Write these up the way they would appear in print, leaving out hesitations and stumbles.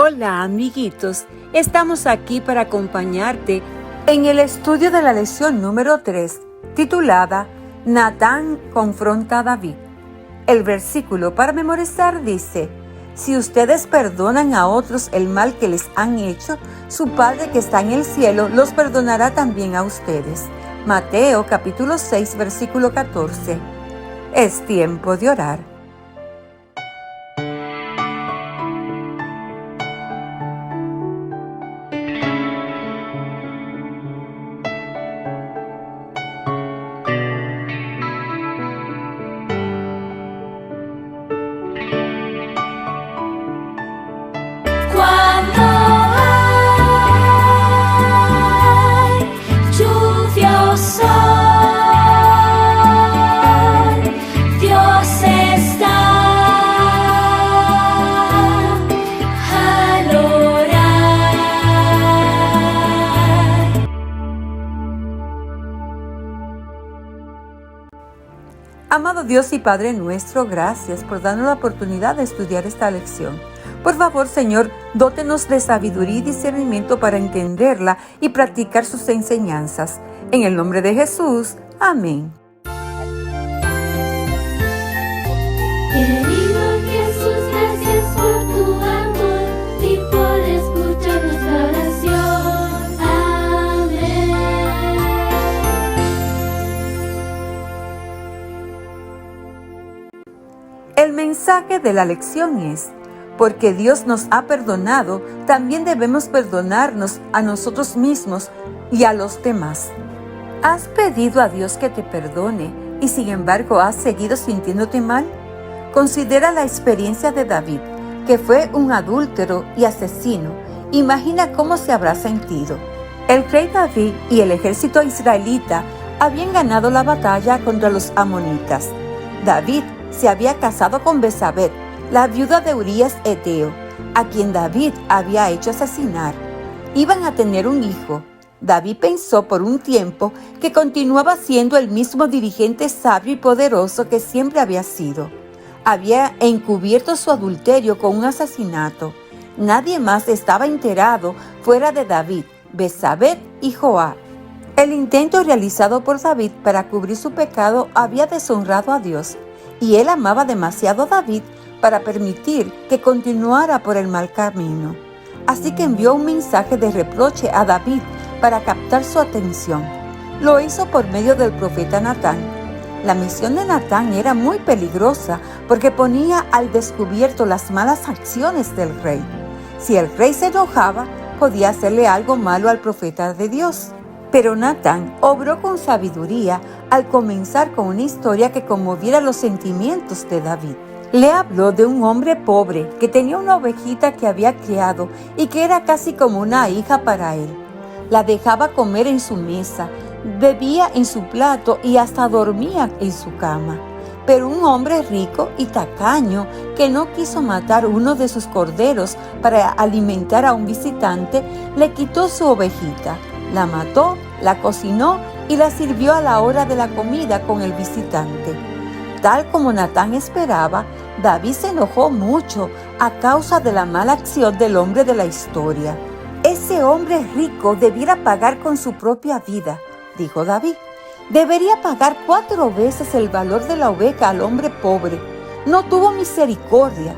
Hola amiguitos, estamos aquí para acompañarte en el estudio de la lección número 3, titulada Natán confronta a David. El versículo para memorizar dice: si ustedes perdonan a otros el mal que les han hecho, su Padre que está en el cielo los perdonará también a ustedes. Mateo capítulo 6, versículo 14. Es tiempo de orar. Amado Dios y Padre nuestro, gracias por darnos la oportunidad de estudiar esta lección. Por favor, Señor, dótenos de sabiduría y discernimiento para entenderla y practicar sus enseñanzas. En el nombre de Jesús, amén. Querido Jesús, gracias por tu amor y por escuchar nuestra oración. Amén. El mensaje de la lección es: porque Dios nos ha perdonado, también debemos perdonarnos a nosotros mismos y a los demás. ¿Has pedido a Dios que te perdone y sin embargo has seguido sintiéndote mal? Considera la experiencia de David, que fue un adúltero y asesino. Imagina cómo se habrá sentido. El rey David y el ejército israelita habían ganado la batalla contra los amonitas. David se había casado con Betsabé, la viuda de Urías Eteo, a quien David había hecho asesinar. Iban a tener un hijo. David pensó por un tiempo que continuaba siendo el mismo dirigente sabio y poderoso que siempre había sido. Había encubierto su adulterio con un asesinato. Nadie más estaba enterado fuera de David, Betsabé y Joab. El intento realizado por David para cubrir su pecado había deshonrado a Dios, y él amaba demasiado a David para permitir que continuara por el mal camino. Así que envió un mensaje de reproche a David para captar su atención. Lo hizo por medio del profeta Natán. La misión de Natán era muy peligrosa porque ponía al descubierto las malas acciones del rey. Si el rey se enojaba, podía hacerle algo malo al profeta de Dios. Pero Natán obró con sabiduría al comenzar con una historia que conmoviera los sentimientos de David. Le habló de un hombre pobre que tenía una ovejita que había criado y que era casi como una hija para él. La dejaba comer en su mesa, bebía en su plato y hasta dormía en su cama. Pero un hombre rico y tacaño que no quiso matar uno de sus corderos para alimentar a un visitante, le quitó su ovejita, la mató, la cocinó y la sirvió a la hora de la comida con el visitante. Tal como Natán esperaba, David se enojó mucho a causa de la mala acción del hombre de la historia. Ese hombre rico debiera pagar con su propia vida, dijo David. Debería pagar 4 veces el valor de la oveja al hombre pobre. No tuvo misericordia.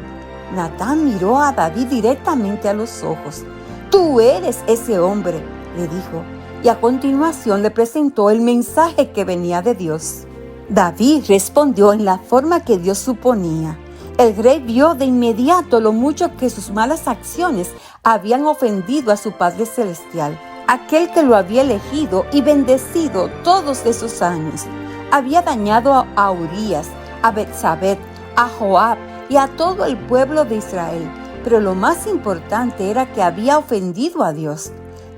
Natán miró a David directamente a los ojos. Tú eres ese hombre, le dijo, y a continuación le presentó el mensaje que venía de Dios. David respondió en la forma que Dios suponía. El rey vio de inmediato lo mucho que sus malas acciones habían ofendido a su Padre Celestial, aquel que lo había elegido y bendecido todos esos años. Había dañado a Urías, a Betsabé, a Joab y a todo el pueblo de Israel, pero lo más importante era que había ofendido a Dios.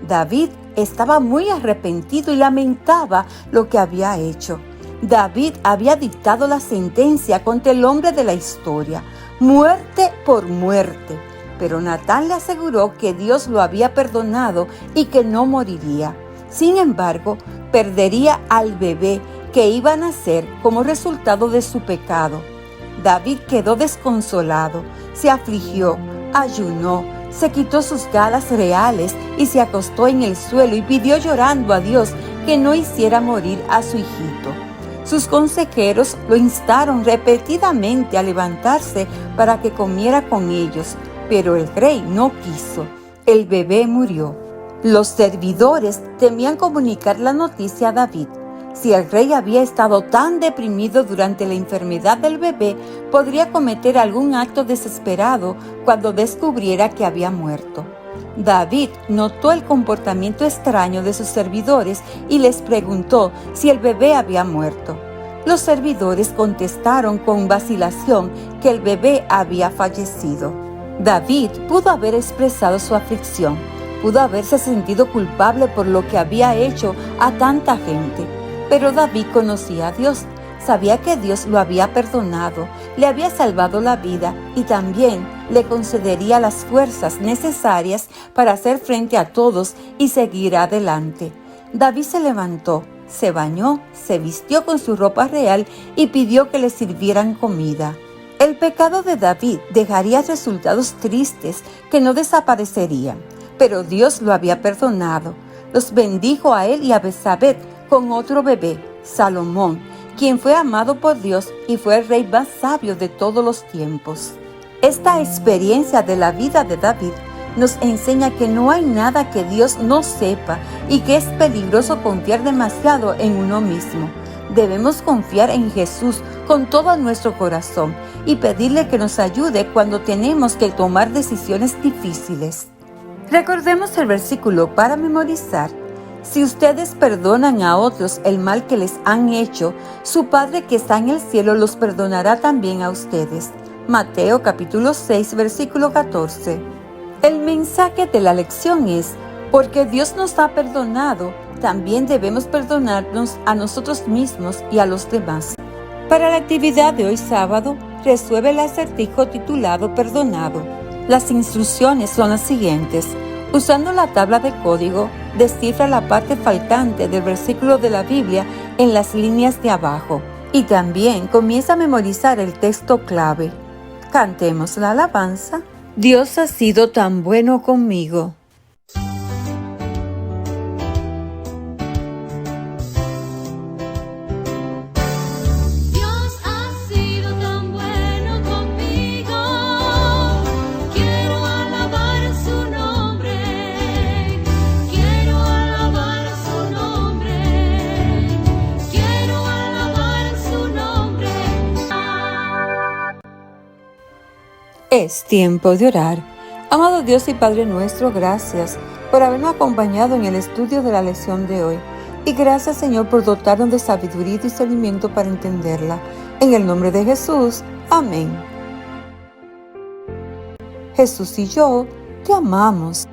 David estaba muy arrepentido y lamentaba lo que había hecho. David había dictado la sentencia contra el hombre de la historia, muerte por muerte. Pero Natán le aseguró que Dios lo había perdonado y que no moriría. Sin embargo, perdería al bebé que iba a nacer como resultado de su pecado. David quedó desconsolado, se afligió, ayunó, Se quitó sus galas reales y se acostó en el suelo y pidió llorando a Dios que no hiciera morir a su hijito. Sus consejeros lo instaron repetidamente a levantarse para que comiera con ellos, pero el rey no quiso. El bebé murió. Los servidores temían comunicar la noticia a David. Si el rey había estado tan deprimido durante la enfermedad del bebé, podría cometer algún acto desesperado cuando descubriera que había muerto. David notó el comportamiento extraño de sus servidores y les preguntó si el bebé había muerto. Los servidores contestaron con vacilación que el bebé había fallecido. David pudo haber expresado su aflicción, pudo haberse sentido culpable por lo que había hecho a tanta gente. Pero David conocía a Dios, sabía que Dios lo había perdonado, le había salvado la vida y también le concedería las fuerzas necesarias para hacer frente a todos y seguir adelante. David se levantó, se bañó, se vistió con su ropa real y pidió que le sirvieran comida. El pecado de David dejaría resultados tristes que no desaparecerían, pero Dios lo había perdonado. Los bendijo a él y a Betsabé con otro bebé, Salomón, quien fue amado por Dios y fue el rey más sabio de todos los tiempos. Esta experiencia de la vida de David nos enseña que no hay nada que Dios no sepa y que es peligroso confiar demasiado en uno mismo. Debemos confiar en Jesús con todo nuestro corazón y pedirle que nos ayude cuando tenemos que tomar decisiones difíciles. Recordemos el versículo para memorizar. Si ustedes perdonan a otros el mal que les han hecho, su Padre que está en el cielo los perdonará también a ustedes. Mateo capítulo 6, versículo 14. El mensaje de la lección es: porque Dios nos ha perdonado, también debemos perdonarnos a nosotros mismos y a los demás. Para la actividad de hoy sábado, resuelve el acertijo titulado Perdonado. Las instrucciones son las siguientes. Usando la tabla de código, descifra la parte faltante del versículo de la Biblia en las líneas de abajo y también comienza a memorizar el texto clave. Cantemos la alabanza. Dios ha sido tan bueno conmigo. Dios ha sido tan bueno conmigo. Quiero alabar su nombre. Quiero alabar su nombre. Quiero alabar su nombre. Es tiempo de orar. Amado Dios y Padre nuestro, gracias por habernos acompañado en el estudio de la lección de hoy. Y gracias, Señor, por dotarnos de sabiduría y discernimiento para entenderla. En el nombre de Jesús. Amén. Jesús y yo te amamos.